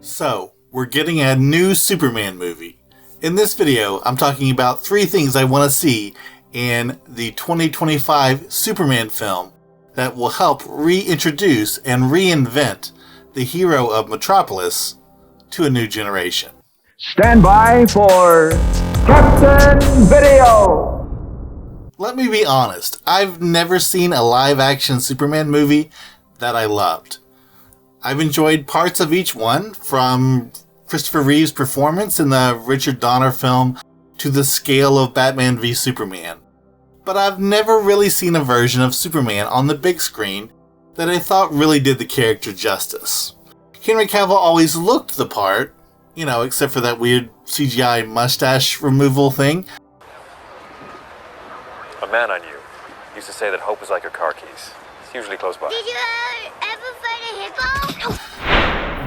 So, we're getting a new Superman movie. In this video, I'm talking about 3 things I want to see in the 2025 Superman film that will help reintroduce and reinvent the hero of Metropolis to a new generation. Stand by for Captain Video! Let me be honest, I've never seen a live-action Superman movie that I loved. I've enjoyed parts of each one, from Christopher Reeve's performance in the Richard Donner film to the scale of Batman v Superman. But I've never really seen a version of Superman on the big screen that I thought really did the character justice. Henry Cavill always looked the part, except for that weird CGI mustache removal thing. A man I knew used to say that hope is like your car keys. It's usually close by. Did you ever fight a hippo?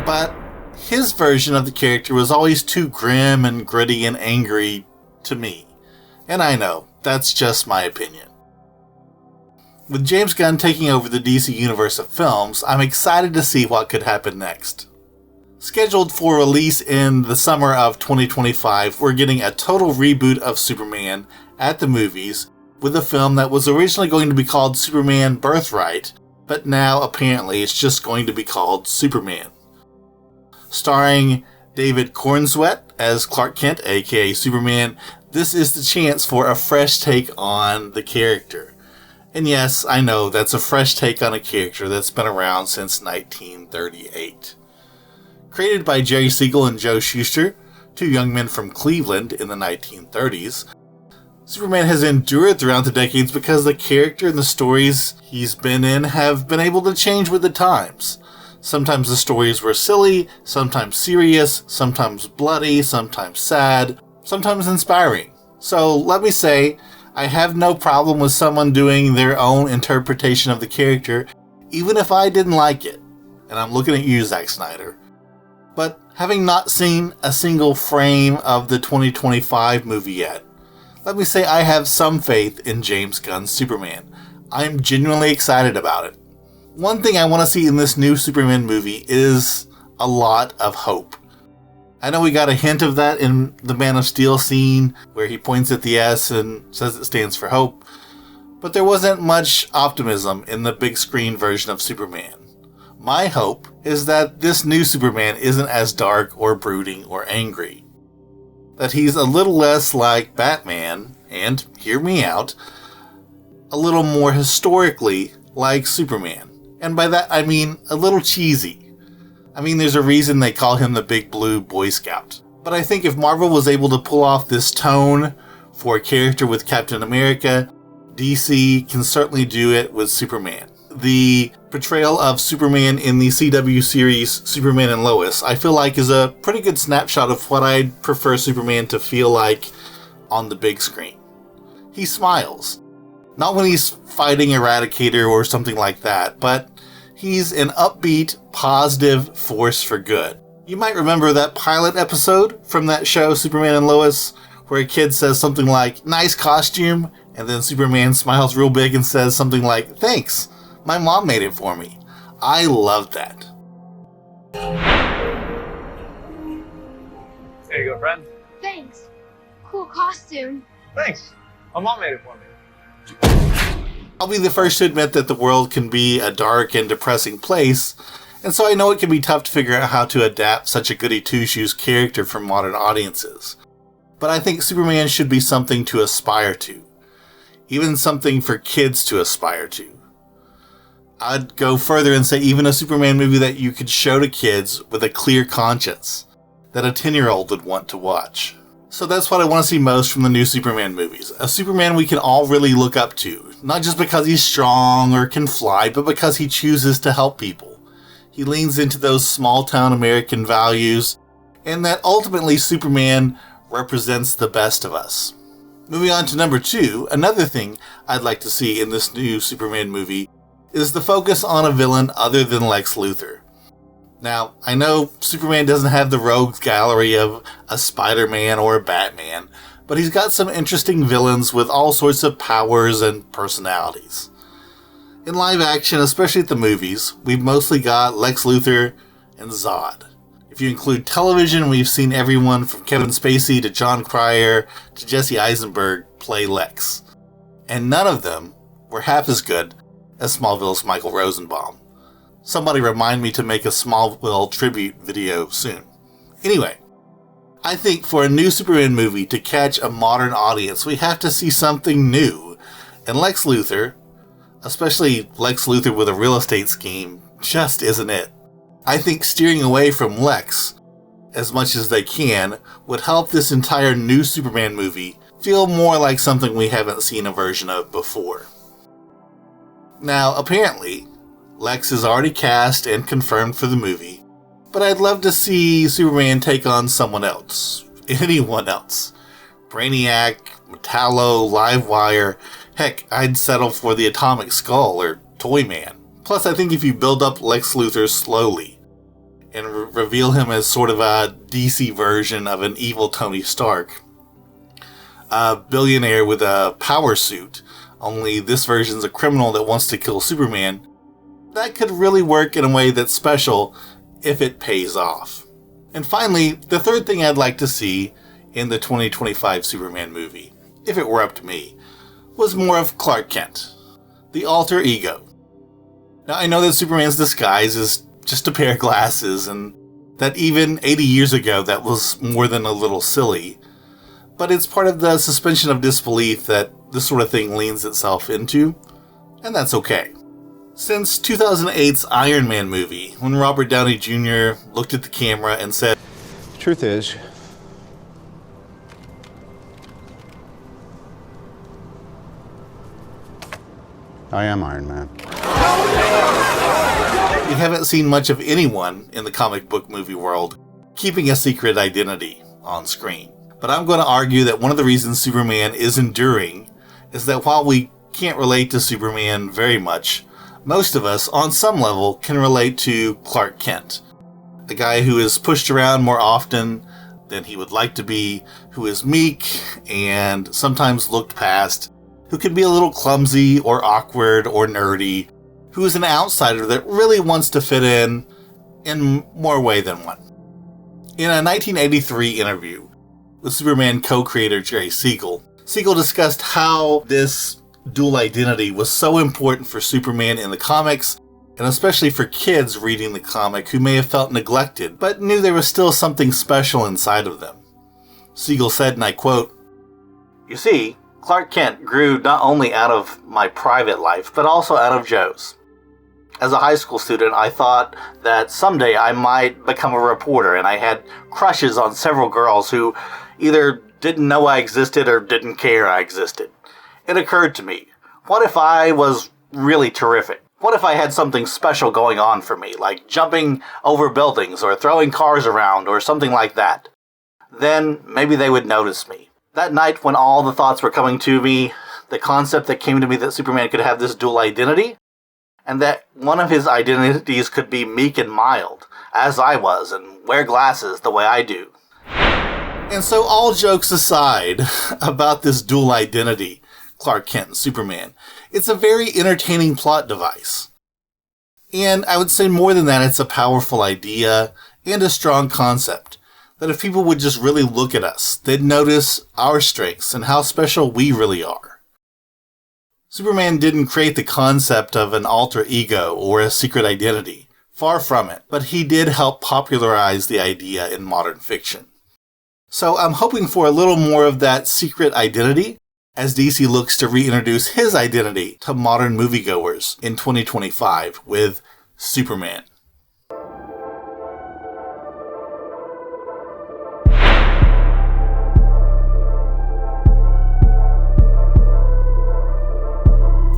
But his version of the character was always too grim and gritty and angry to me. And I know, that's just my opinion. With James Gunn taking over the DC universe of films, I'm excited to see what could happen next. Scheduled for release in the summer of 2025, we're getting a total reboot of Superman at the movies, with a film that was originally going to be called Superman Birthright, but now apparently it's just going to be called Superman. Starring David Cornsweet as Clark Kent, aka Superman, this is the chance for a fresh take on the character. And yes, I know that's a fresh take on a character that's been around since 1938. Created by Jerry Siegel and Joe Shuster, 2 young men from Cleveland in the 1930s, Superman has endured throughout the decades because the character and the stories he's been in have been able to change with the times. Sometimes the stories were silly, sometimes serious, sometimes bloody, sometimes sad, sometimes inspiring. So let me say, I have no problem with someone doing their own interpretation of the character, even if I didn't like it. And I'm looking at you, Zack Snyder. But having not seen a single frame of the 2025 movie yet, let me say I have some faith in James Gunn's Superman. I'm genuinely excited about it. One thing I want to see in this new Superman movie is a lot of hope. I know we got a hint of that in the Man of Steel scene, where he points at the S and says it stands for hope, but there wasn't much optimism in the big screen version of Superman. My hope is that this new Superman isn't as dark or brooding or angry. That he's a little less like Batman, and, hear me out, a little more historically like Superman. And by that I mean a little cheesy. I mean, there's a reason they call him the Big Blue Boy Scout. But I think if Marvel was able to pull off this tone for a character with Captain America, DC can certainly do it with Superman. The portrayal of Superman in the CW series Superman and Lois, I feel like, is a pretty good snapshot of what I'd prefer Superman to feel like on the big screen. He smiles. Not when he's fighting Eradicator or something like that, but he's an upbeat, positive force for good. You might remember that pilot episode from that show, Superman and Lois, where a kid says something like, "Nice costume," and then Superman smiles real big and says something like, "Thanks. My mom made it for me." I loved that. There you go, friend. Thanks. Cool costume. Thanks. My mom made it for me. I'll be the first to admit that the world can be a dark and depressing place, and so I know it can be tough to figure out how to adapt such a goody two-shoes character for modern audiences. But I think Superman should be something to aspire to. Even something for kids to aspire to. I'd go further and say even a Superman movie that you could show to kids with a clear conscience, that a 10-year-old would want to watch. So that's what I want to see most from the new Superman movies. A Superman we can all really look up to, not just because he's strong or can fly, but because he chooses to help people. He leans into those small-town American values, and that ultimately Superman represents the best of us. Moving on to number 2, another thing I'd like to see in this new Superman movie is the focus on a villain other than Lex Luthor. Now, I know Superman doesn't have the rogues gallery of a Spider-Man or a Batman, but he's got some interesting villains with all sorts of powers and personalities. In live action, especially at the movies, we've mostly got Lex Luthor and Zod. If you include television, we've seen everyone from Kevin Spacey to John Cryer to Jesse Eisenberg play Lex. And none of them were half as good as Smallville's Michael Rosenbaum. Somebody remind me to make a Smallville tribute video soon. Anyway, I think for a new Superman movie to catch a modern audience, we have to see something new. And Lex Luthor, especially Lex Luthor with a real estate scheme, just isn't it. I think steering away from Lex as much as they can would help this entire new Superman movie feel more like something we haven't seen a version of before. Now, apparently, Lex is already cast and confirmed for the movie, but I'd love to see Superman take on someone else. Anyone else. Brainiac, Metallo, Livewire, heck, I'd settle for the Atomic Skull or Toyman. Plus, I think if you build up Lex Luthor slowly and reveal him as sort of a DC version of an evil Tony Stark, a billionaire with a power suit, only this version's a criminal that wants to kill Superman, that could really work in a way that's special if it pays off. And finally, the third thing I'd like to see in the 2025 Superman movie, if it were up to me, was more of Clark Kent, the alter ego. Now, I know that Superman's disguise is just a pair of glasses, and that even 80 years ago that was more than a little silly, but it's part of the suspension of disbelief that this sort of thing leans itself into, and that's okay. Since 2008's Iron Man movie, when Robert Downey Jr. looked at the camera and said, The truth is, I am Iron Man. we haven't seen much of anyone in the comic book movie world keeping a secret identity on screen. But I'm going to argue that one of the reasons Superman is enduring is that while we can't relate to Superman very much, most of us, on some level, can relate to Clark Kent. A guy who is pushed around more often than he would like to be, who is meek and sometimes looked past, who can be a little clumsy or awkward or nerdy, who is an outsider that really wants to fit in more way than one. In a 1983 interview with Superman co-creator Jerry Siegel, Siegel discussed how this dual identity was so important for Superman in the comics, and especially for kids reading the comic who may have felt neglected, but knew there was still something special inside of them. Siegel said, and I quote, "You see, Clark Kent grew not only out of my private life, but also out of Joe's. As a high school student, I thought that someday I might become a reporter, and I had crushes on several girls who either didn't know I existed or didn't care I existed. It occurred to me, what if I was really terrific? What if I had something special going on for me, like jumping over buildings or throwing cars around or something like that? Then maybe they would notice me. That night when all the thoughts were coming to me, the concept that came to me that Superman could have this dual identity, and that one of his identities could be meek and mild, as I was, and wear glasses the way I do." And so all jokes aside about this dual identity, Clark Kent and Superman, it's a very entertaining plot device. And I would say more than that, it's a powerful idea and a strong concept. That if people would just really look at us, they'd notice our strengths and how special we really are. Superman didn't create the concept of an alter ego or a secret identity. Far from it. But he did help popularize the idea in modern fiction. So I'm hoping for a little more of that secret identity as DC looks to reintroduce his identity to modern moviegoers in 2025 with Superman.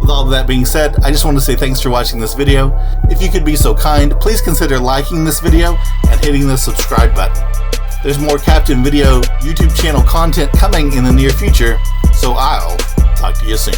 With all of that being said, I just want to say thanks for watching this video. If you could be so kind, please consider liking this video and hitting the subscribe button. There's more Captain Video YouTube channel content coming in the near future, so I'll talk to you soon.